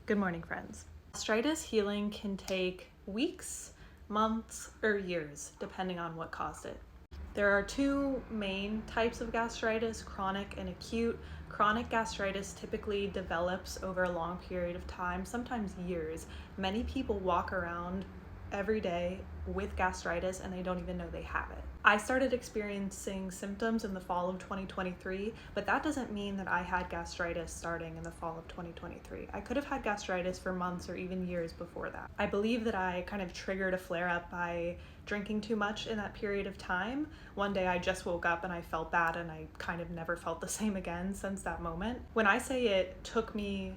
Good morning, friends. Gastritis healing can take weeks, months, or years, depending on what caused it. There are two main types of gastritis, chronic and acute. Chronic gastritis typically develops over a long period of time, sometimes years. Many people walk around every day with gastritis and they don't even know they have it. I started experiencing symptoms in the fall of 2023, but that doesn't mean that I had gastritis starting in the fall of 2023. I could have had gastritis for months or even years before that. I believe that I kind of triggered a flare-up by drinking too much in that period of time. One day I just woke up and I felt bad, and I kind of never felt the same again since that moment. When I say it took me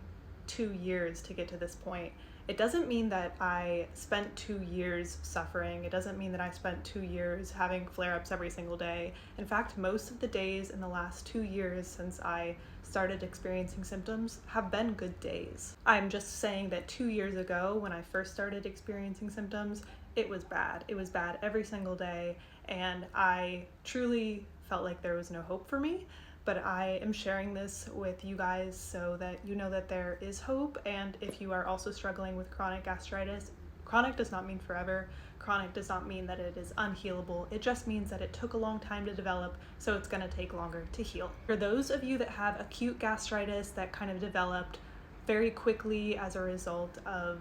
2 years to get to this point, it doesn't mean that I spent 2 years suffering. It doesn't mean that I spent 2 years having flare-ups every single day. In fact, most of the days in the last 2 years since I started experiencing symptoms have been good days. I'm just saying that 2 years ago, when I first started experiencing symptoms, it was bad. It was bad every single day, and I truly felt like there was no hope for me. But I am sharing this with you guys so that you know that there is hope. And if you are also struggling with chronic gastritis, chronic does not mean forever. Chronic does not mean that it is unhealable. It just means that it took a long time to develop, so it's going to take longer to heal. For those of you that have acute gastritis that kind of developed very quickly as a result of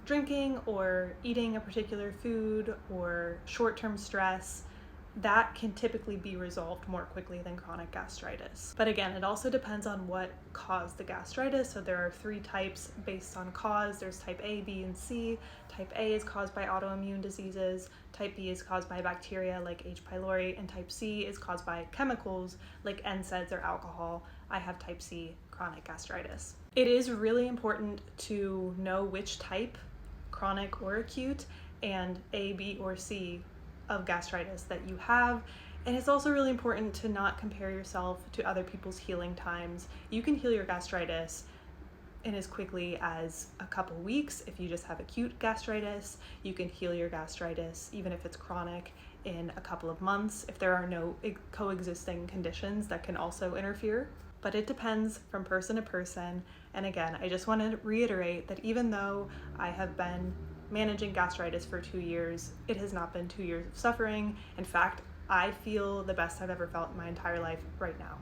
drinking or eating a particular food or short-term stress, that can typically be resolved more quickly than chronic gastritis. But again, it also depends on what caused the gastritis. So there are 3 types based on cause. There's type A, B, and C. Type A is caused by autoimmune diseases. Type B is caused by bacteria like H. pylori, and type C is caused by chemicals like NSAIDs or alcohol. I have type C chronic gastritis. It is really important to know which type, chronic or acute, and A, B, or C of gastritis that you have. And it's also really important to not compare yourself to other people's healing times. You can heal your gastritis in as quickly as a couple weeks if you just have acute gastritis. You can heal your gastritis, even if it's chronic, in a couple of months if there are no coexisting conditions that can also interfere. But it depends from person to person. And again, I just want to reiterate that even though I have been managing gastritis for 2 years, it has not been 2 years of suffering. In fact, I feel the best I've ever felt in my entire life right now.